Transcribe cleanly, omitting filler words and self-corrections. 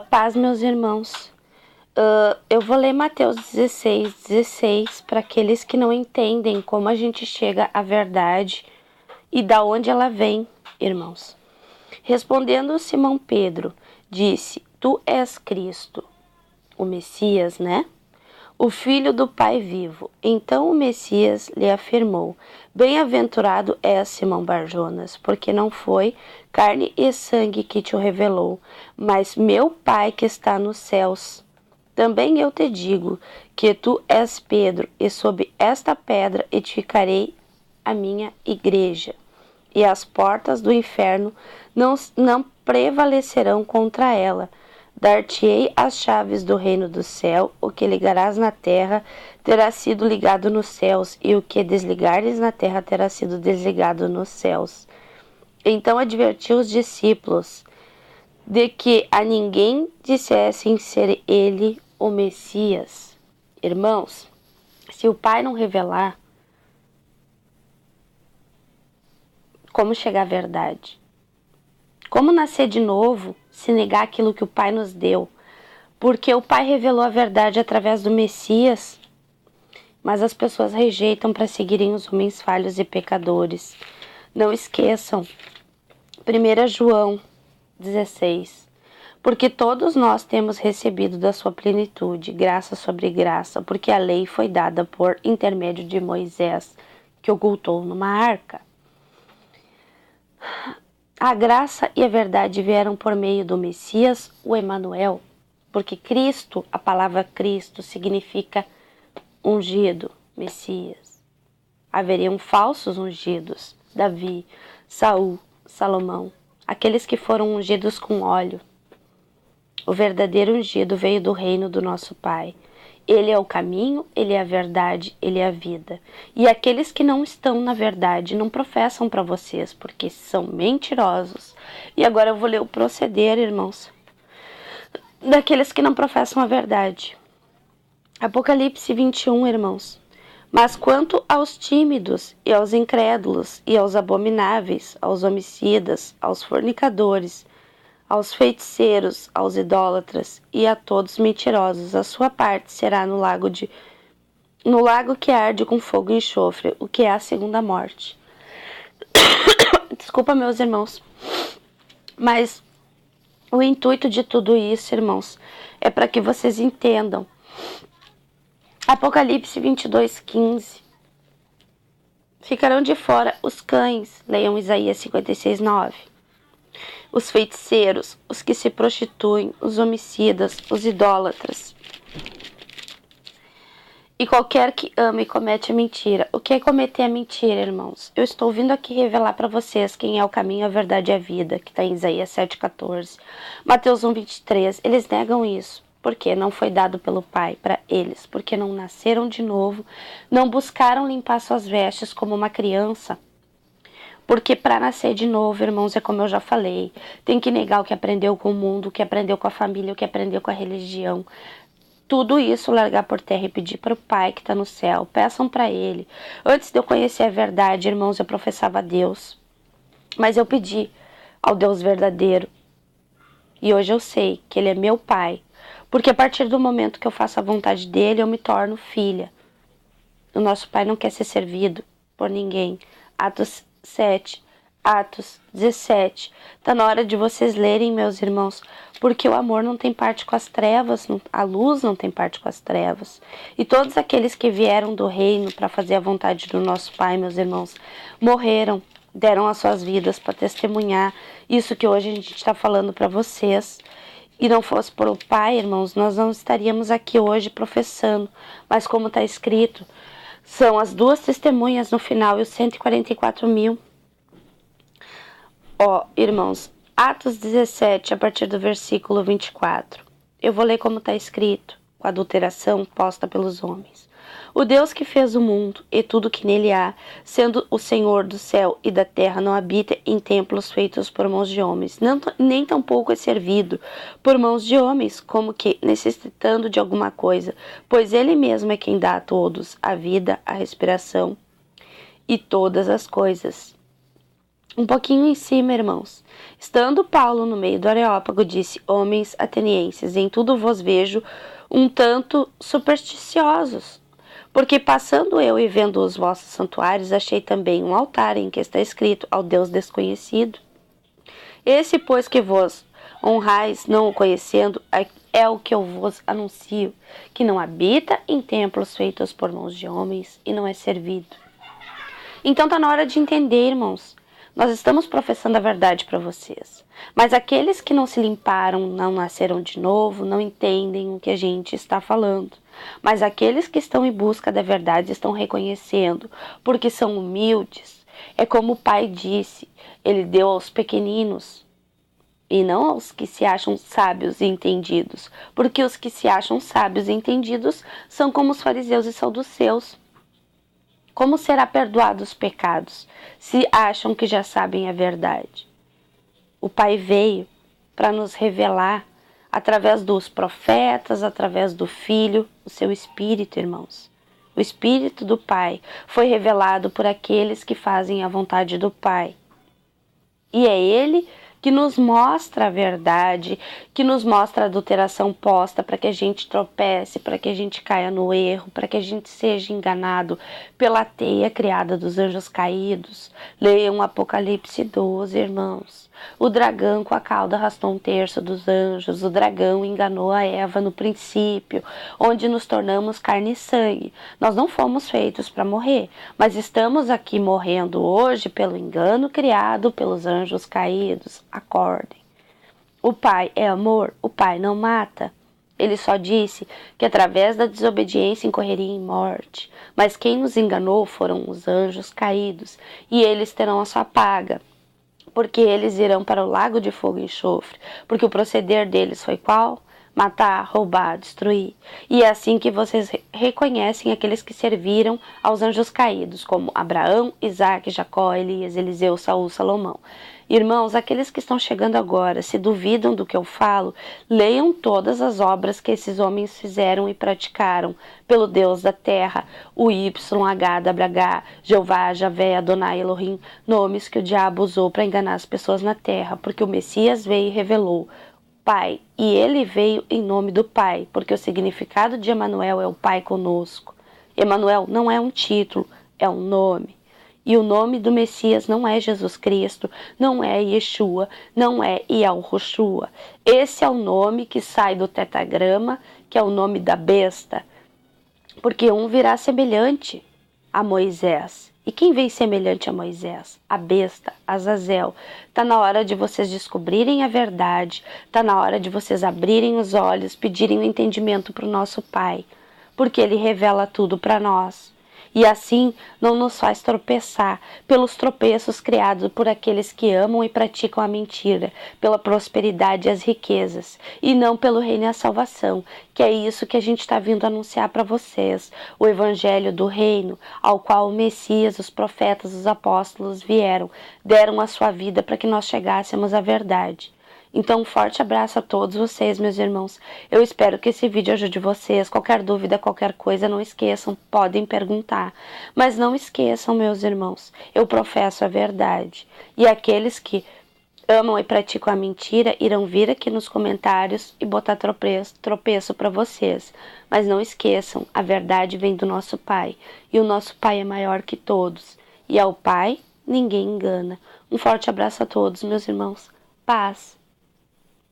Paz, meus irmãos. Eu vou ler Mateus 16 para aqueles que não entendem como a gente chega à verdade e da onde ela vem, irmãos. Respondendo Simão Pedro, disse: Tu és Cristo, o Messias, né? O Filho do Pai vivo. Então o Messias lhe afirmou: Bem-aventurado és, Simão Barjonas, porque não foi carne e sangue que te o revelou, mas meu Pai que está nos céus. Também eu te digo que tu és Pedro, e sob esta pedra edificarei a minha igreja, e as portas do inferno não prevalecerão contra ela. Dar-te-ei as chaves do reino do céu. O que ligarás na terra terá sido ligado nos céus, e o que desligares na terra terá sido desligado nos céus. Então advertiu os discípulos de que a ninguém dissessem ser ele o Messias. Irmãos, se o Pai não revelar, como chegar à verdade? Como nascer de novo se negar aquilo que o Pai nos deu? Porque o Pai revelou a verdade através do Messias, mas as pessoas rejeitam para seguirem os homens falhos e pecadores. Não esqueçam, 1 João 16. Porque todos nós temos recebido da sua plenitude, graça sobre graça, porque a lei foi dada por intermédio de Moisés, que ocultou numa arca. A graça e a verdade vieram por meio do Messias, o Emanuel, porque Cristo, a palavra Cristo, significa ungido, Messias. Haveriam falsos ungidos, Davi, Saul, Salomão, aqueles que foram ungidos com óleo. O verdadeiro ungido veio do reino do nosso Pai. Ele é o caminho, ele é a verdade, ele é a vida. E aqueles que não estão na verdade não professam para vocês, porque são mentirosos. E agora eu vou ler o proceder, irmãos, daqueles que não professam a verdade. Apocalipse 21, irmãos. Mas quanto aos tímidos e aos incrédulos e aos abomináveis, aos homicidas, aos fornicadores, aos feiticeiros, aos idólatras e a todos mentirosos, a sua parte será no lago que arde com fogo e enxofre, o que é a segunda morte. Desculpa, meus irmãos, mas o intuito de tudo isso, irmãos, é para que vocês entendam. Apocalipse 22:15. Ficarão de fora os cães, leiam Isaías 56:9. Os feiticeiros, os que se prostituem, os homicidas, os idólatras. E qualquer que ama e comete a mentira. O que é cometer a mentira, irmãos? Eu estou vindo aqui revelar para vocês quem é o caminho, a verdade e a vida, que está em Isaías 7:14. Mateus 1:23. Eles negam isso, porque não foi dado pelo Pai para eles, porque não nasceram de novo, não buscaram limpar suas vestes como uma criança. Porque para nascer de novo, irmãos, é como eu já falei, tem que negar o que aprendeu com o mundo, o que aprendeu com a família, o que aprendeu com a religião. Tudo isso largar por terra e pedir para o Pai que está no céu. Peçam para Ele. Antes de eu conhecer a verdade, irmãos, eu professava a Deus. Mas eu pedi ao Deus verdadeiro. E hoje eu sei que Ele é meu Pai. Porque a partir do momento que eu faço a vontade dEle, eu me torno filha. O nosso Pai não quer ser servido por ninguém. Atos 7, Atos 17. Está na hora de vocês lerem, meus irmãos, porque o amor não tem parte com as trevas, a luz não tem parte com as trevas. E todos aqueles que vieram do reino para fazer a vontade do nosso Pai, meus irmãos, morreram, deram as suas vidas para testemunhar isso que hoje a gente está falando para vocês. E não fosse por o Pai, irmãos, nós não estaríamos aqui hoje professando. Mas como está escrito, são as duas testemunhas no final e os 144.000. Irmãos, Atos 17, a partir do versículo 24. Eu vou ler como está escrito, com a adulteração posta pelos homens. O Deus que fez o mundo e tudo que nele há, sendo o Senhor do céu e da terra, não habita em templos feitos por mãos de homens, nem tampouco é servido por mãos de homens, como que necessitando de alguma coisa, pois Ele mesmo é quem dá a todos a vida, a respiração e todas as coisas. Um pouquinho em cima, irmãos. Estando Paulo no meio do Areópago, disse: Homens atenienses, em tudo vos vejo um tanto supersticiosos. Porque passando eu e vendo os vossos santuários, achei também um altar em que está escrito ao Deus desconhecido. Esse, pois, que vos honrais, não o conhecendo, é o que eu vos anuncio, que não habita em templos feitos por mãos de homens e não é servido. Então está na hora de entender, irmãos. Nós estamos professando a verdade para vocês. Mas aqueles que não se limparam, não nasceram de novo, não entendem o que a gente está falando. Mas aqueles que estão em busca da verdade estão reconhecendo, porque são humildes. É como o Pai disse, ele deu aos pequeninos e não aos que se acham sábios e entendidos. Porque os que se acham sábios e entendidos são como os fariseus e saduceus. Como será perdoados os pecados se acham que já sabem a verdade? O Pai veio para nos revelar através dos profetas, através do Filho, o seu Espírito, irmãos. O Espírito do Pai foi revelado por aqueles que fazem a vontade do Pai. E é Ele que nos mostra a verdade, que nos mostra a adulteração posta para que a gente tropece, para que a gente caia no erro, para que a gente seja enganado pela teia criada dos anjos caídos. Leiam Apocalipse 12, irmãos. O dragão com a cauda arrastou um terço dos anjos. O dragão enganou a Eva no princípio, onde nos tornamos carne e sangue. Nós não fomos feitos para morrer, mas estamos aqui morrendo hoje pelo engano criado pelos anjos caídos. Acordem. O Pai é amor, o Pai não mata. Ele só disse que através da desobediência incorreria em morte. Mas quem nos enganou foram os anjos caídos, e eles terão a sua paga. Porque eles irão para o lago de fogo e enxofre, porque o proceder deles foi qual? Matar, roubar, destruir. E é assim que vocês reconhecem aqueles que serviram aos anjos caídos, como Abraão, Isaque, Jacó, Elias, Eliseu, Saul, Salomão. Irmãos, aqueles que estão chegando agora, se duvidam do que eu falo, leiam todas as obras que esses homens fizeram e praticaram pelo Deus da terra, o YHWH, Jeová, Javé, Adonai, Elohim, nomes que o diabo usou para enganar as pessoas na terra, porque o Messias veio e revelou Pai, e ele veio em nome do Pai, porque o significado de Emanuel é o Pai conosco. Emanuel não é um título, é um nome. E o nome do Messias não é Jesus Cristo, não é Yeshua, não é Yahushua. Esse é o nome que sai do tetagrama, que é o nome da besta, porque um virá semelhante a Moisés. E quem vem semelhante a Moisés? A besta, Azazel. Está na hora de vocês descobrirem a verdade, está na hora de vocês abrirem os olhos, pedirem o entendimento para o nosso Pai, porque Ele revela tudo para nós. E assim não nos faz tropeçar pelos tropeços criados por aqueles que amam e praticam a mentira, pela prosperidade e as riquezas, e não pelo reino e a salvação, que é isso que a gente está vindo anunciar para vocês, o evangelho do reino, ao qual o Messias, os profetas, os apóstolos vieram, deram a sua vida para que nós chegássemos à verdade. Então, um forte abraço a todos vocês, meus irmãos. Eu espero que esse vídeo ajude vocês. Qualquer dúvida, qualquer coisa, não esqueçam, podem perguntar. Mas não esqueçam, meus irmãos, eu professo a verdade. E aqueles que amam e praticam a mentira irão vir aqui nos comentários e botar tropeço para vocês. Mas não esqueçam, a verdade vem do nosso Pai. E o nosso Pai é maior que todos. E ao Pai, ninguém engana. Um forte abraço a todos, meus irmãos. Paz.